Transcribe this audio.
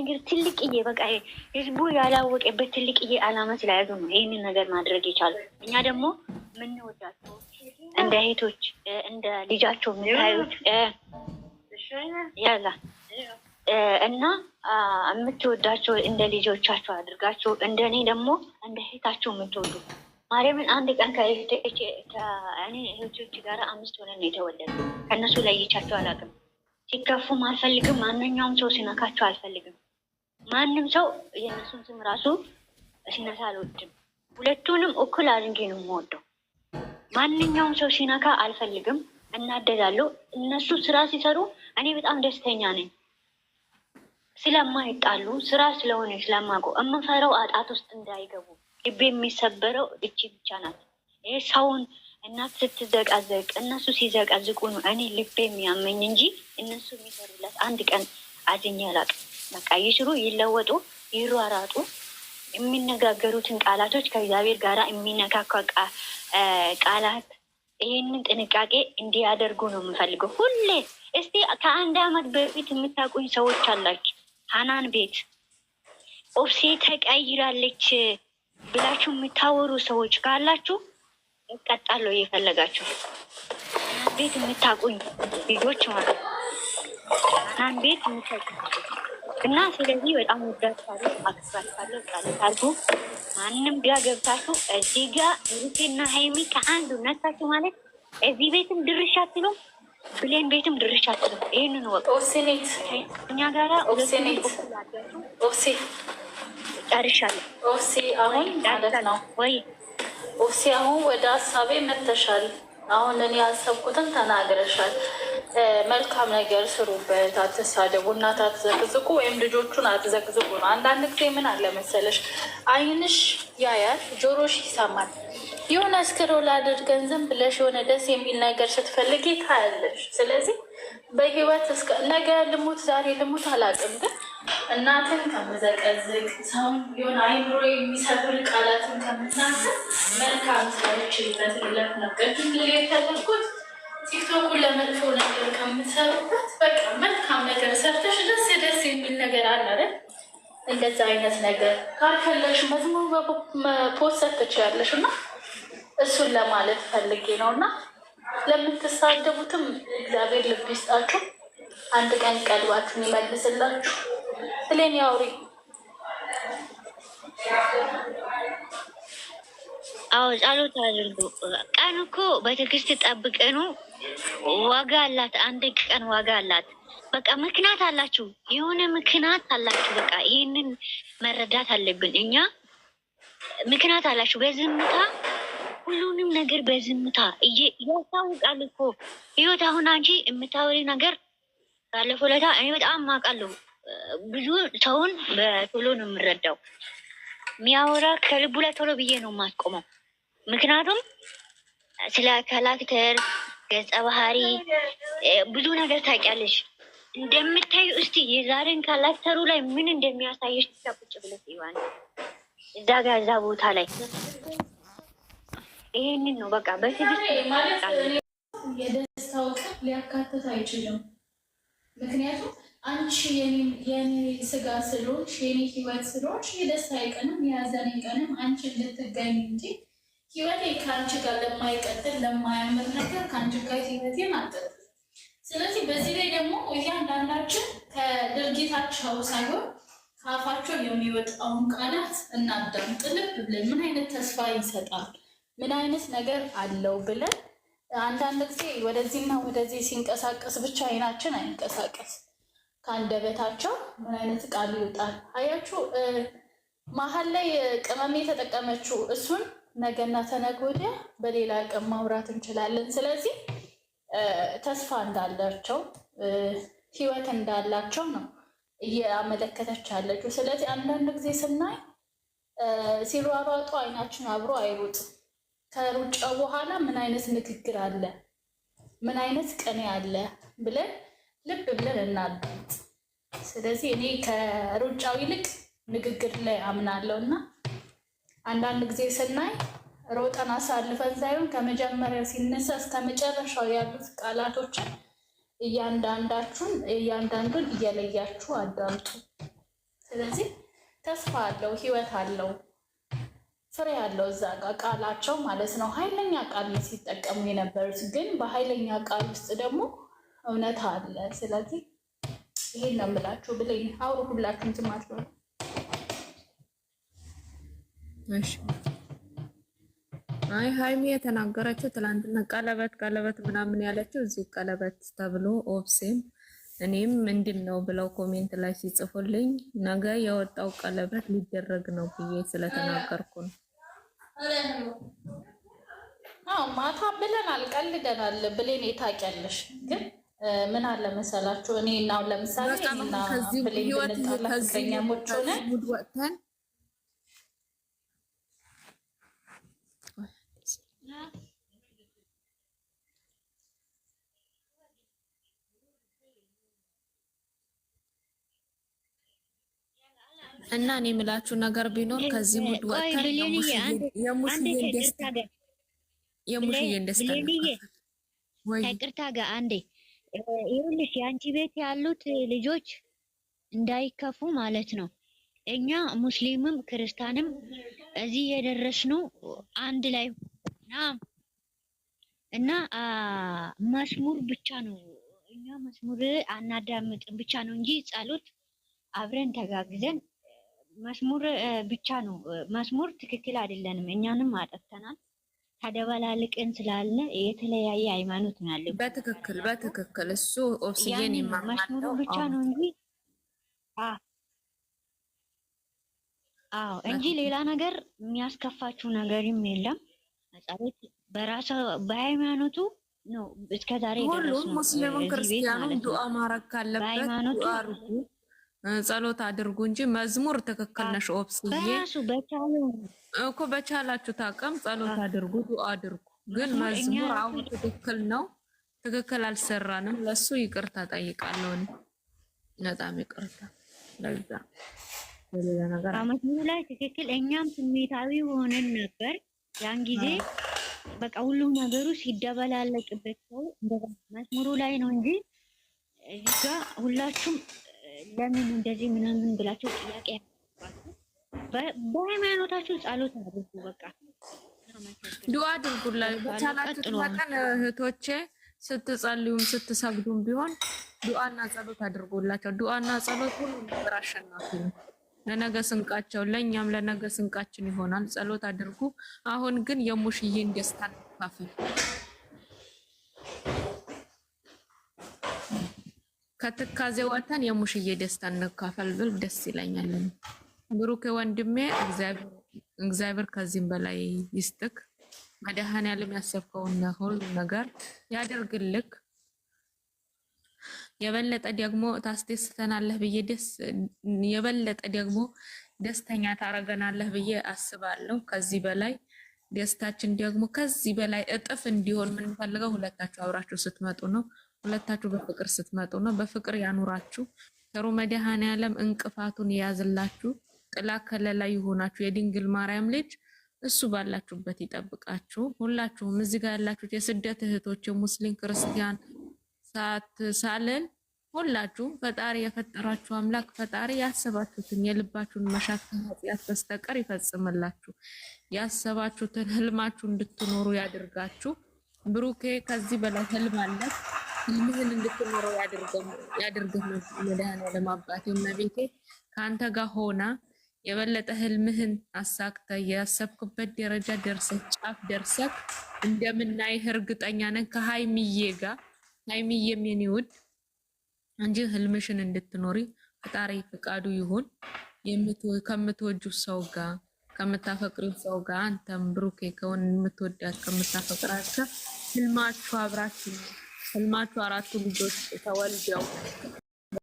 ነገር ትልቅዬ በቃ ህዝቡ ያላወቀበት ትልቅዬ አላማ ስለያዙ ነው ይህንን ነገር ማድረግ የቻሉ። እኛ ደግሞ የምንወዳቸው እንደ እህቶች እንደ ልጃቸው የምታዩት ያላ እና የምትወዳቸው እንደ ልጆቻቸው አድርጋቸው እንደ እኔ ደግሞ እንደ እህታቸው የምትወዱ ማርያምን አንድ ቀን ከእኔ እህቶች ጋር 5 ሆነን የተወለዱ ከእነሱ ለይቻቸው አላውቅም። ሲከፉም አልፈልግም። ማንኛውም ሰው ሲነካቸው አልፈልግም። ማንም ሰው የእነሱን ስም ራሱ ሲነሳ አልወድም። ሁለቱንም እኩል አድርጌ ነው የምወደው። ማንኛውም ሰው ሲነካ አልፈልግም፣ እናደዳለሁ። እነሱ ስራ ሲሰሩ እኔ በጣም ደስተኛ ነኝ። ስለማይጣሉ ስራ ስለሆነ ስለማውቀው የምፈራው አጣት ውስጥ እንዳይገቡ ልቤ የሚሰበረው እቺ ብቻ ናት። ይህ ሰውን እናት ስትዘቃዘቅ እነሱ ሲዘቃዝቁ ነው እኔ ልቤ የሚያመኝ እንጂ እነሱ የሚሰሩለት አንድ ቀን አዝኜ አላውቅም። በቃ ይስሩ፣ ይለወጡ፣ ይሯራጡ። የሚነጋገሩትን ቃላቶች ከእግዚአብሔር ጋር የሚነካካ ቃላት ይህንን ጥንቃቄ እንዲያደርጉ ነው የምፈልገው ሁሌ። እስቲ ከ1 ዓመት በፊት የምታውቁኝ ሰዎች አላችሁ። ሀናን ቤት ኦፍሴ ተቀይራለች ብላችሁ የምታወሩ ሰዎች ካላችሁ እቀጣለሁ እየፈለጋችሁ። ቤት የምታውቁኝ ልጆች ማለት ሀናን ቤት የምታውቁኝ እና ስለዚህ በጣም ወዳችኋለሁ፣ አክብራችኋለሁ። ቃልታርጉ ማንም ጋ ገብታችሁ እዚህ ጋ ሩቴና ሀይሚ ከአንዱ ነታችሁ ማለት እዚህ ቤትም ድርሻ አትሉም፣ ብሌን ቤትም ድርሻ አትሉም። ይህንን ወቅ ኦክሲኔት እኛ ጋራ ኦክሲኔት ኦክሲ ጨርሻለሁ። ኦክሲ አሁን ማለት ነው ወይ ኦክሲ አሁን ወደ ሀሳቤ መተሻል። አሁን እኔ ያሰብኩትን ተናግረሻል። መልካም ነገር ስሩበት፣ አትሳደቡ፣ እናት አትዘቅዝቁ፣ ወይም ልጆቹን አትዘቅዝቁ ነው። አንዳንድ ጊዜ ምን አለ መሰለሽ፣ አይንሽ ያያል፣ ጆሮሽ ይሰማል። የሆነ እስክሮል አድርገን ዝም ብለሽ የሆነ ደስ የሚል ነገር ስትፈልጊ ታያለሽ። ስለዚህ በህይወት ነገ ልሙት ዛሬ ልሙት አላውቅም፣ ግን እናትን ከምዘቀዝቅ ሰውን የሆነ አይምሮ የሚሰብር ቃላትን ከምናስብ መልካም ስራዎችበት ልለት ነበር የተደርጉት ቲክቶኩን ለመጥፎ ነገር ከምትሰሩበት በቃ መልካም ነገር ሰርተሽ ደስ የሚል ነገር አለ አይደል? እንደዛ አይነት ነገር ካልፈለሽ መዝሙር ፖስት ትችያለሽ እና እሱን ለማለት ፈልጌ ነው። እና ለምትሳደቡትም እግዚአብሔር ልብ ይስጣችሁ፣ አንድ ቀን ቀልባችሁን ይመልስላችሁ። ስሌን ያውሪ። አዎ ጸሎት አድርጉ። ቀን እኮ በትዕግስት ጠብቀኑ ዋጋ አላት። አንድ ቀን ዋጋ አላት። በቃ ምክንያት አላችሁ፣ የሆነ ምክንያት አላችሁ። በቃ ይህንን መረዳት አለብን እኛ። ምክንያት አላችሁ። በዝምታ ሁሉንም ነገር በዝምታ ያስታውቃል እኮ ህይወት። አሁን አንቺ የምታወሪ ነገር ባለፈው ዕለት እኔ በጣም አውቃለሁ። ብዙ ሰውን በቶሎ ነው የምረዳው። የሚያወራ ከልቡ ላይ ቶሎ ብዬ ነው የማስቆመው። ምክንያቱም ስለ ካራክተር ገጸ ባህሪ ብዙ ነገር ታውቂያለሽ። እንደምታዩ እስቲ የዛሬን ካራክተሩ ላይ ምን እንደሚያሳየሽ ቁጭ ብለሽ ይዋል እዛ ጋር እዛ ቦታ ላይ ይሄንን ነው በቃ በትዕግስት ማለት የደስታው ቀን ሊያካትት አይችልም። ምክንያቱም አንቺ የኔ ስጋ ስለሆንሽ የኔ ህይወት ስለሆንሽ የደስታዬ ቀንም የያዘኔ ቀንም አንቺ ልትገኝ እንጂ ህይወቴ ከአንቺ ጋር ለማይቀጥል ለማያምር ነገር ከአንቺ ጋር ህይወቴን አልቀጥል። ስለዚህ በዚህ ላይ ደግሞ እያንዳንዳችን ከድርጊታቸው ሳይሆን ከአፋቸው የሚወጣውን ቃላት እናዳምጥ ልብ ብለን ምን አይነት ተስፋ ይሰጣል፣ ምን አይነት ነገር አለው ብለን። አንዳንድ ጊዜ ወደዚህና ወደዚህ ሲንቀሳቀስ ብቻ አይናችን አይንቀሳቀስ፣ ከአንደበታቸው ምን አይነት ቃል ይወጣል። አያችሁ መሀል ላይ ቅመም የተጠቀመችው እሱን ነገና ተነገ ወዲያ በሌላ ቀን ማውራት እንችላለን። ስለዚህ ተስፋ እንዳላቸው ህይወት እንዳላቸው ነው እያመለከተች ያለችው። ስለዚህ አንዳንድ ጊዜ ስናይ ሲሯሯጡ አይናችን አብሮ አይሮጥም። ከሩጫው በኋላ ምን አይነት ንግግር አለ፣ ምን አይነት ቅኔ አለ ብለን ልብ ብለን እናዳምጥ። ስለዚህ እኔ ከሩጫው ይልቅ ንግግር ላይ አምናለሁ እና አንዳንድ ጊዜ ስናይ ሮጠን አሳልፈን ሳይሆን ከመጀመሪያው ሲነሳ እስከ መጨረሻው ያሉት ቃላቶችን እያንዳንዱን እየለያችሁ አዳምጡ። ስለዚህ ተስፋ አለው፣ ህይወት አለው፣ ፍሬ አለው እዛ ጋር ቃላቸው ማለት ነው። ኃይለኛ ቃል ነው ሲጠቀሙ የነበሩት፣ ግን በኃይለኛ ቃል ውስጥ ደግሞ እውነት አለ። ስለዚህ ይሄን ነው የምላችሁ ብለኝ አውሩ ሁላችሁም ትማት ነው። እሺ አይ ሃይሚ የተናገረችው ትላንትና ቀለበት ምናምን ያለችው እዚህ ቀለበት ተብሎ ኦብሴም እኔም ምንድነው ብለው ኮሜንት ላይ ሲጽፉልኝ ነገ የወጣው ቀለበት ሊደረግ ነው ብዬ ስለተናገርኩ ነው። ማታ ብለናል፣ ቀልደናል ብሌን ታውቂያለሽ። ግን ምን አለ መሰላችሁ እኔ እና ለምሳሌ እና ብሌን ብንጣላ ፍቅረኛሞች ሆነን ወጥተን እና እኔ የምላችሁ ነገር ቢኖር ከዚህ ሙድ ወጥተን የሙሽዬን ደስታ ከቅርታ ጋር አንዴ ይኸውልሽ የአንቺ ቤት ያሉት ልጆች እንዳይከፉ ማለት ነው። እኛ ሙስሊምም ክርስቲያንም እዚህ የደረስነው አንድ ላይ እና መስሙር ብቻ ነው። እኛ መስሙር አናዳምጥም ብቻ ነው እንጂ ጸሎት አብረን ተጋግዘን መስሙር ብቻ ነው። መስሙር ትክክል አይደለንም፣ እኛንም አጠፍተናል። ተደበላልቀን ስላለ የተለያየ ሃይማኖት ነው ያለው። በትክክል እሱ ኦክሲጅን ይማማል። መስሙር ብቻ ነው እንጂ አዎ እንጂ ሌላ ነገር የሚያስከፋችሁ ነገርም የለም። ጸሎት በራሱ በሃይማኖቱ ነው እስከዛሬ ድረስ ነው። ሙስሊሙም ክርስቲያኑም ዱአ ማረግ ካለበት ዱአ አድርጉ፣ ጸሎት አድርጉ እንጂ መዝሙር ትክክል ነሽ ኦፕስዬ እኮ በቻላችሁ ታቀም ጸሎት አድርጉ፣ ዱአ አድርጉ። ግን መዝሙር አሁን ትክክል ነው፣ ትክክል አልሰራንም። ለሱ ይቅርታ ጠይቃለሁ፣ በጣም ይቅርታ ለዛ ለሌላ ነገር መዝሙሩ ላይ ትክክል እኛም ስሜታዊ ሆነን ነበር ያን ጊዜ። በቃ ሁሉ ነገሩ ሲደበላለቅበት ሰው መዝሙሩ ላይ ነው እንጂ እዚህ ጋር ሁላችሁም ለምን እንደዚህ ምናምን ብላችሁ ጥያቄ በሃይማኖታችሁ ጸሎት አድርጉ። በቃ ዱአ አድርጉላችሁ በቻላችሁ መጠን እህቶቼ፣ ስትጸልዩም ስትሰግዱም ቢሆን ዱአና ጸሎት አድርጉላችሁ። ዱአና ጸሎት ሁሉ ነገር አሸናፊ ነው። ለነገ ስንቃቸው ለኛም ለነገ ስንቃችን ይሆናል። ጸሎት አድርጉ። አሁን ግን የሙሽዬን ደስታ እንካፈል። ከትካዜ ወተን የሙሽዬ ደስታ እንካፈል ብል ደስ ይለኛል። ብሩክ ወንድሜ እግዚአብሔር ከዚህም በላይ ይስጥክ። መድኃኔዓለም ያሰብከውን ሁሉ ነገር ያደርግልክ። የበለጠ ደግሞ ታስደስተናለህ ብዬ የበለጠ ደግሞ ደስተኛ ታረገናለህ ብዬ አስባለሁ። ከዚህ በላይ ደስታችን ደግሞ ከዚህ በላይ እጥፍ እንዲሆን የምንፈልገው ሁለታችሁ አብራችሁ ስትመጡ ነው። ሁለታችሁ በፍቅር ስትመጡ ነው። በፍቅር ያኑራችሁ። ተሩ መድኃኔዓለም እንቅፋቱን ያዝላችሁ። ጥላ ከለላ ይሆናችሁ። የድንግል ማርያም ልጅ እሱ ባላችሁበት ይጠብቃችሁ። ሁላችሁም እዚህ ጋር ያላችሁት የስደት እህቶች ሙስሊም ክርስቲያን ሳትሳለን ሁላችሁም ፈጣሪ የፈጠራችሁ አምላክ ፈጣሪ ያሰባችሁትን የልባችሁን መሻት ከኃጢአት በስተቀር ይፈጽምላችሁ። ያሰባችሁትን ህልማችሁ እንድትኖሩ ያድርጋችሁ። ብሩኬ ከዚህ በላይ ህልም አለ። ህልምህን እንድትኖረው ያድርግህ። መድኃኔዓለም አባቴ እመቤቴ ከአንተ ጋር ሆና የበለጠ ህልምህን አሳክተ ያሰብክበት ደረጃ ደርሰህ ጫፍ ደርሰህ እንደምናይህ እርግጠኛ ነን። ከሃይሚዬ ጋር ሃይሚዬም የኔ ውድ እንጂ ህልምሽን እንድትኖሪ ፈጣሪ ፍቃዱ ይሁን። ከምትወጁ ሰው ጋር ከምታፈቅሪው ሰው ጋር አንተም ብሩኬ ከሆነ የምትወዳት ከምታፈቅራቸው ህልማችሁ አብራችሁ ህልማችሁ አራቱ ልጆች ተወልደው